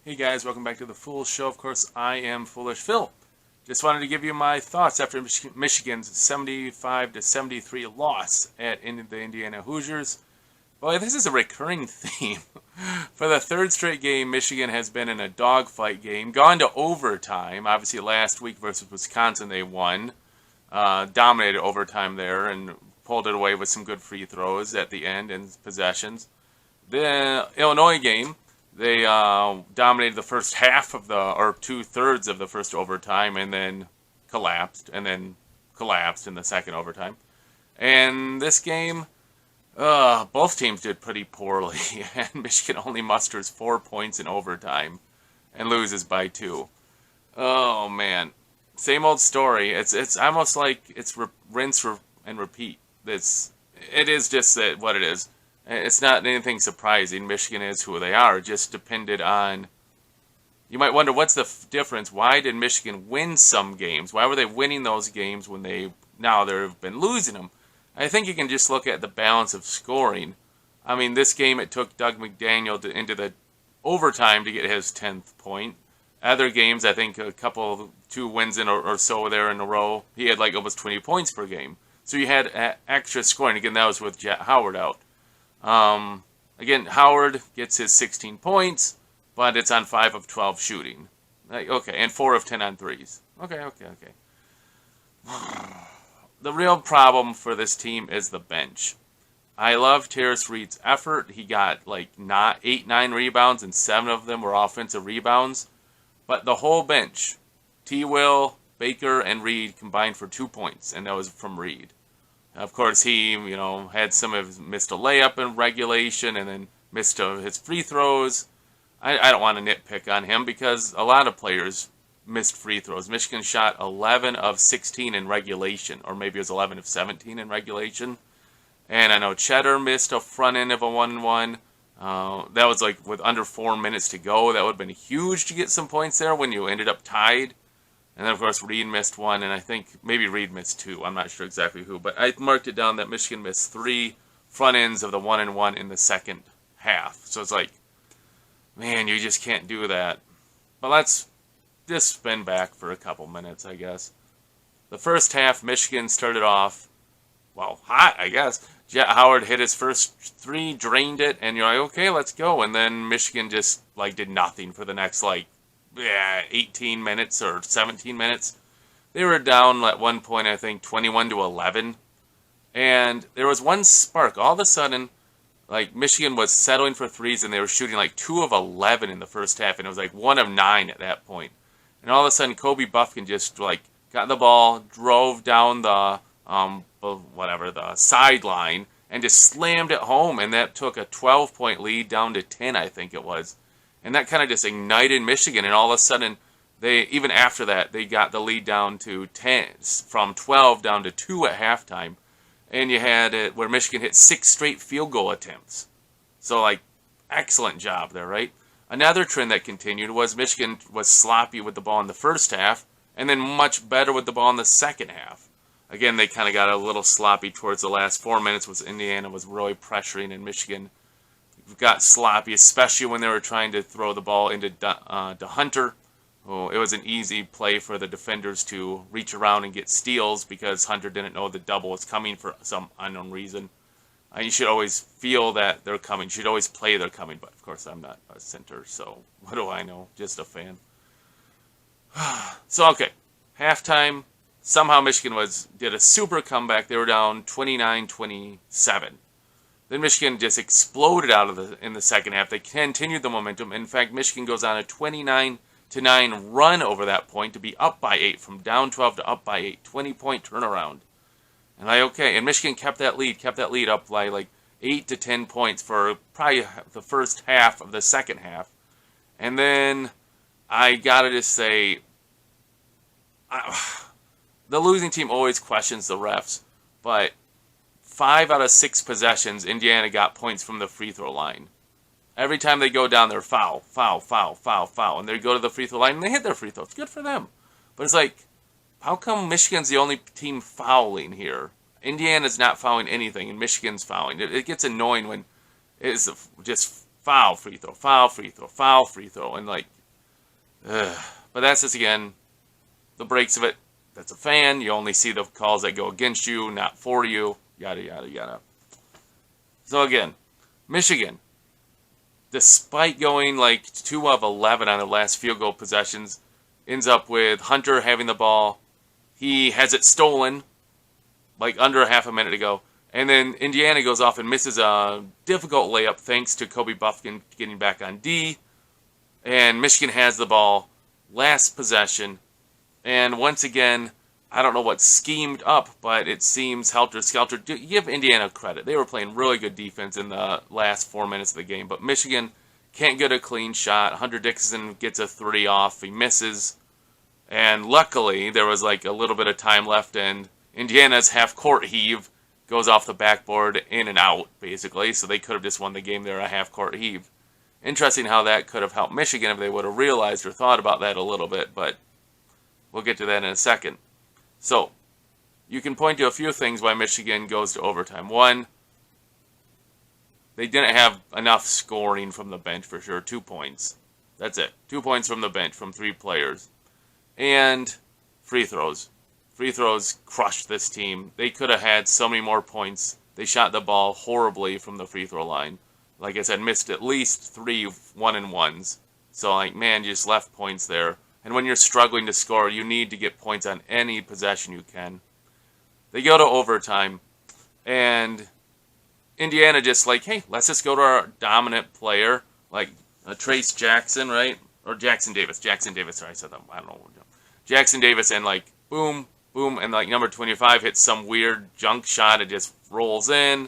Hey guys, welcome back to the Fool Show. Of course, I am Foolish Phil. Just wanted to give you my thoughts after Michigan's 75-73 loss at the Indiana Hoosiers. Boy, this is a recurring theme. For the third straight game, Michigan has been in a dogfight game, gone to overtime. Obviously, last week versus Wisconsin, they won, dominated overtime there, and pulled it away with some good free throws at the end and possessions. The Illinois game, they dominated the first half of or 2/3 of the first overtime, and then collapsed in the second overtime. And this game, both teams did pretty poorly, and Michigan only musters 4 points in overtime and loses by 2. Oh man, same old story. It's almost like it's rinse and repeat. It is just what it is. It's not anything surprising. Michigan is who they are. It just depended on. You might wonder what's the difference. Why did Michigan win some games? Why were they winning those games when they've been losing them? I think you can just look at the balance of scoring. I mean, this game it took Doug McDaniel into the overtime to get his 10th point. Other games, I think two wins or so there in a row, he had like almost 20 points per game. So you had extra scoring. Again, that was with Jet Howard out. Again, Howard gets his 16 points, but it's on 5 of 12 shooting. Okay, and 4 of 10 on threes. Okay. The real problem for this team is the bench. I love Terrace Reed's effort. He got like 9 rebounds, and 7 of them were offensive rebounds. But the whole bench, T-Will, Baker, and Reed combined for 2 points, and that was from Reed. Of course, he, had missed a layup in regulation and then missed his free throws. I don't want to nitpick on him because a lot of players missed free throws. Michigan shot 11 of 16 in regulation, or maybe it was 11 of 17 in regulation. And I know Cheddar missed a front end of a 1-1. That was like with under 4 minutes to go. That would have been huge to get some points there when you ended up tied. And then, of course, Reed missed 1, and I think maybe Reed missed 2. I'm not sure exactly who. But I marked it down that Michigan missed 3 front ends of the 1-and-1 in the second half. So it's like, man, you just can't do that. But let's just spin back for a couple minutes, I guess. The first half, Michigan started off, hot, I guess. Jet Howard hit his first 3, drained it, and you're like, okay, let's go. And then Michigan just, did nothing for the next, 18 minutes or 17 minutes. They were down at one point, I think, 21-11. And there was one spark. All of a sudden, Michigan was settling for threes, and they were shooting 2 of 11 in the first half, and it was 1 of 9 at that point. And all of a sudden, Kobe Buffkin just, got the ball, drove down the sideline, and just slammed it home, and that took a 12-point lead down to 10, I think it was. And that kind of just ignited Michigan, and all of a sudden, even after that, they got the lead down to 10, from 12 down to 2 at halftime. And you had it where Michigan hit 6 straight field goal attempts. So, excellent job there, right? Another trend that continued was Michigan was sloppy with the ball in the first half, and then much better with the ball in the second half. Again, they kind of got a little sloppy towards the last 4 minutes, was Indiana was really pressuring, and Michigan got sloppy, especially when they were trying to throw the ball into to Hunter. Oh, it was an easy play for the defenders to reach around and get steals because Hunter didn't know the double was coming for some unknown reason. You should always feel that they're coming. You should always play they're coming, but of course I'm not a center, so what do I know? Just a fan. So, okay, halftime, somehow Michigan did a super comeback. They were down 29-27. Then Michigan just exploded in the second half. They continued the momentum. In fact, Michigan goes on a 29-9 run over that point to be up by 8, from down 12 to up by 8, 20-point turnaround. And and Michigan kept that lead up by 8 to 10 points for probably the first half of the second half. And then I gotta just say, the losing team always questions the refs, but 5 out of 6 possessions, Indiana got points from the free throw line. Every time they go down there, foul, and they go to the free throw line and they hit their free throws. Good for them. But it's how come Michigan's the only team fouling here? Indiana's not fouling anything, and Michigan's fouling. It gets annoying when it's just foul, free throw, foul, free throw, foul, free throw, and like, ugh. But that's just, again, the breaks of it. That's a fan. You only see the calls that go against you, not for you, yada, yada, yada. So again, Michigan, despite going like 2 of 11 on their last field goal possessions, ends up with Hunter having the ball. He has it stolen like under a half a minute ago. And then Indiana goes off and misses a difficult layup thanks to Kobe Buffkin getting back on D. And Michigan has the ball last possession. And once again, I don't know what's schemed up, but it seems helter-skelter. Give Indiana credit. They were playing really good defense in the last 4 minutes of the game. But Michigan can't get a clean shot. Hunter Dickinson gets a 3 off. He misses. And luckily, there was like a little bit of time left, and Indiana's half-court heave goes off the backboard in and out, basically. So they could have just won the game there, a half-court heave. Interesting how that could have helped Michigan if they would have realized or thought about that a little bit, but we'll get to that in a second. So, you can point to a few things why Michigan goes to overtime. One, they didn't have enough scoring from the bench for sure. 2 points. That's it. 2 points from the bench from 3 players. And free throws. Free throws crushed this team. They could have had so many more points. They shot the ball horribly from the free throw line. Like I said, missed at least 3 1-and-1s. So, like, man, you just left points there. And when you're struggling to score, you need to get points on any possession you can. They go to overtime, and Indiana just like, hey, let's just go to our dominant player, like Trace Jackson, right? Or Jackson Davis. Jackson Davis, sorry, I said that. I don't know. Jackson Davis, and like, boom, boom, and like number 25 hits some weird junk shot. It just rolls in.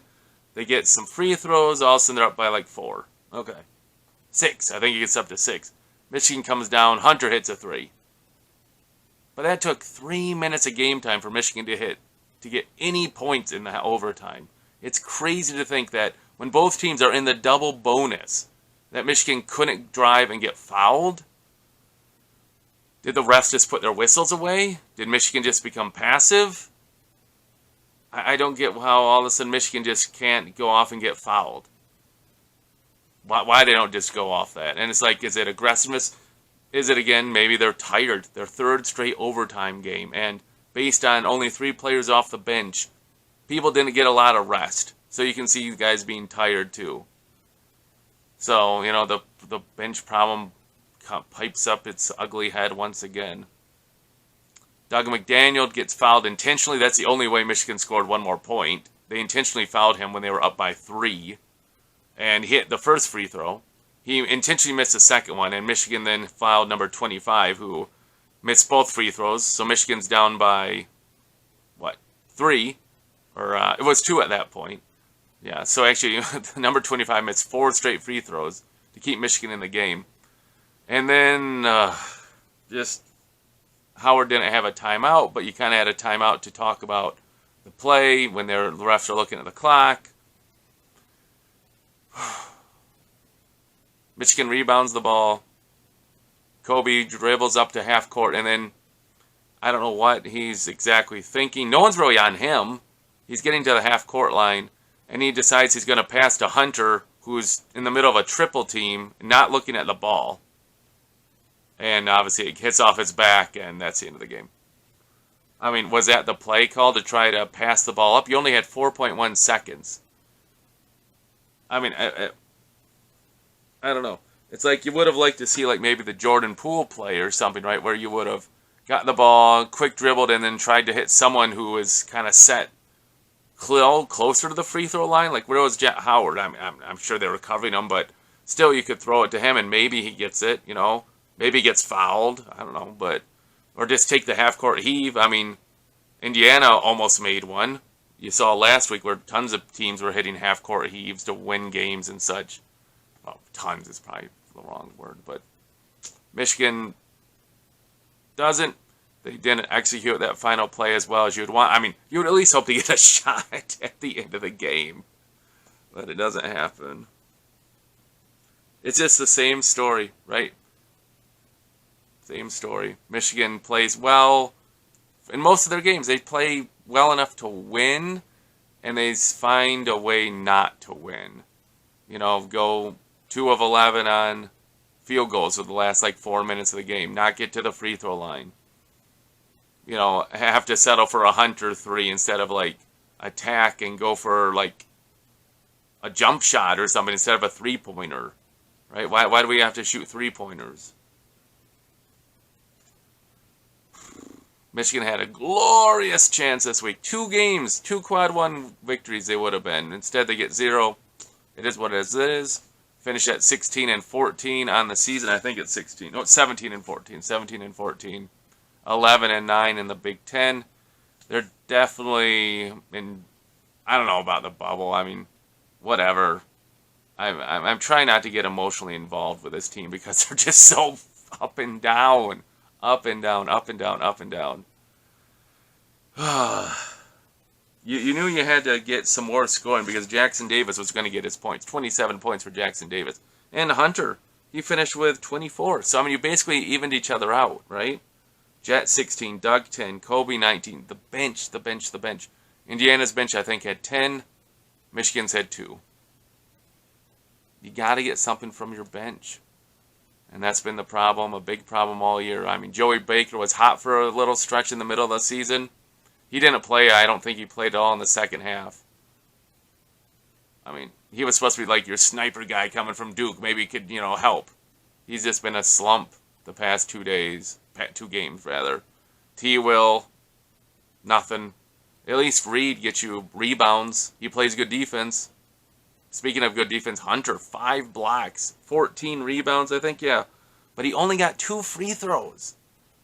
They get some free throws. All of a sudden, they're up by like 4. Okay. 6. I think it gets up to 6. Michigan comes down. Hunter hits a 3. But that took 3 minutes of game time for Michigan to get any points in the overtime. It's crazy to think that when both teams are in the double bonus, that Michigan couldn't drive and get fouled. Did the refs just put their whistles away? Did Michigan just become passive? I don't get how all of a sudden Michigan just can't go off and get fouled. Why they don't just go off that? And it's like, is it aggressiveness? Is it, again, maybe they're tired? Their 3rd straight overtime game. And based on only 3 players off the bench, people didn't get a lot of rest. So you can see you guys being tired too. So, you know, the bench problem pipes up its ugly head once again. Doug McDaniel gets fouled intentionally. That's the only way Michigan scored 1 more point. They intentionally fouled him when they were up by 3. And he hit the first free throw. He intentionally missed the second one, and Michigan then fouled number 25, who missed both free throws. So Michigan's down by, 3? Or it was 2 at that point. Yeah, so actually, number 25 missed 4 straight free throws to keep Michigan in the game. And then, just, Howard didn't have a timeout, but you kind of had a timeout to talk about the play when the refs are looking at the clock. Michigan rebounds the ball. Kobe dribbles up to half court, and then I don't know what he's exactly thinking. No one's really on him. He's getting to the half court line, and he decides he's going to pass to Hunter, who's in the middle of a triple team, not looking at the ball. And obviously it hits off his back, and that's the end of the game. I mean, was that the play call to try to pass the ball up? You only had 4.1 seconds. I mean, I don't know. It's like you would have liked to see like maybe the Jordan Poole play or something, right? Where you would have got the ball, quick dribbled, and then tried to hit someone who was kind of set closer to the free throw line. Like where was Jet Howard? I'm sure they were covering him, but still you could throw it to him and maybe he gets it, you know. Maybe he gets fouled. I don't know, but or just take the half court heave. I mean, Indiana almost made one. You saw last week where tons of teams were hitting half court heaves to win games and such. Well, tons is probably the wrong word, but Michigan doesn't. They didn't execute that final play as well as you'd want. I mean, you would at least hope to get a shot at the end of the game, but it doesn't happen. It's just the same story, right? Same story. Michigan plays well. In most of their games, they play well enough to win, and they find a way not to win. You know, go 2 of 11 on field goals with the last like 4 minutes of the game. Not get to the free throw line. You know, have to settle for a Hunter 3 instead of like attack and go for like a jump shot or something instead of a 3-pointer. Right? Why do we have to shoot 3-pointers? Michigan had a glorious chance this week. 2 games, 2 quad 1 victories they would have been. Instead they get 0. It is what it is. Finish at 16-14 on the season. I think it's 16. No, it's 17-14. 17-14. 11-9 in the Big Ten. They're definitely in. I don't know about the bubble. I mean, whatever. I'm trying not to get emotionally involved with this team because they're just so up and down, up and down, up and down, up and down. You knew you had to get some more scoring because Jackson Davis was going to get his points. 27 points for Jackson Davis. And Hunter, he finished with 24. So, I mean, you basically evened each other out, right? Jet 16, Doug 10, Kobe 19. The bench. Indiana's bench, I think, had 10. Michigan's had 2. You got to get something from your bench. And that's been the problem, a big problem all year. I mean, Joey Baker was hot for a little stretch in the middle of the season. He didn't play. I don't think he played at all in the second half. I mean, he was supposed to be like your sniper guy coming from Duke. Maybe he could, help. He's just been a slump the past 2 days. 2 games, rather. T-Will, nothing. At least Reed gets you rebounds. He plays good defense. Speaking of good defense, Hunter, 5 blocks, 14 rebounds, I think, yeah. But he only got 2 free throws.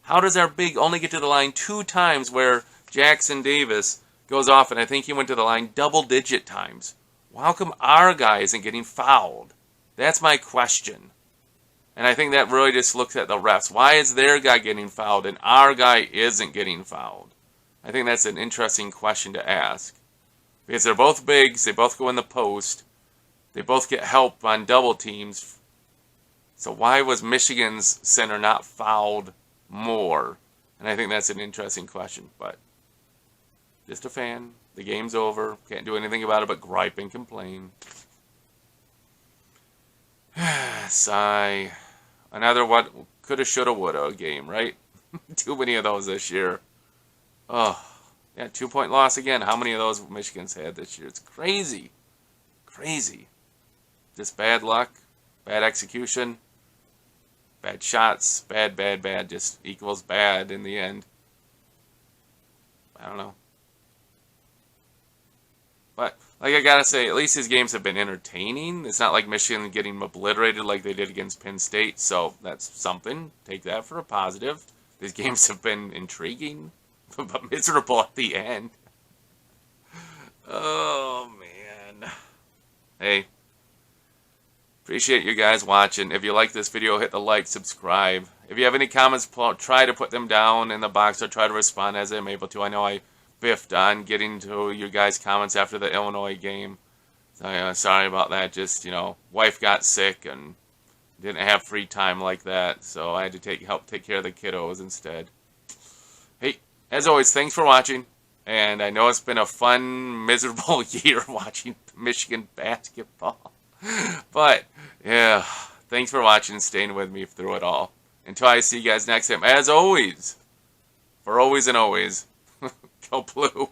How does our big only get to the line 2 times where Jackson Davis goes off, and I think he went to the line double-digit times? Well, how come our guy isn't getting fouled? That's my question. And I think that really just looks at the refs. Why is their guy getting fouled and our guy isn't getting fouled? I think that's an interesting question to ask. Because they're both bigs, they both go in the post, they both get help on double teams. So why was Michigan's center not fouled more? And I think that's an interesting question. But just a fan. The game's over. Can't do anything about it but gripe and complain. Sigh. Another what coulda, shoulda, woulda game, right? Too many of those this year. Oh, yeah, 2-point loss again. How many of those Michigan's had this year? It's crazy. Crazy. Just bad luck, bad execution, bad shots, bad, just equals bad in the end. I don't know. But, like I gotta say, at least his games have been entertaining. It's not like Michigan getting obliterated like they did against Penn State, so that's something. Take that for a positive. These games have been intriguing, but miserable at the end. Oh, man. Hey, appreciate you guys watching. If you like this video, hit the like, subscribe. If you have any comments, try to put them down in the box or try to respond as I'm able to. I know I biffed on getting to your guys' comments after the Illinois game. So, sorry about that. Just, wife got sick and didn't have free time like that. So I had to help take care of the kiddos instead. Hey, as always, thanks for watching. And I know it's been a fun, miserable year watching Michigan basketball. But, yeah, thanks for watching and staying with me through it all. Until I see you guys next time, as always, for always and always, go Blue.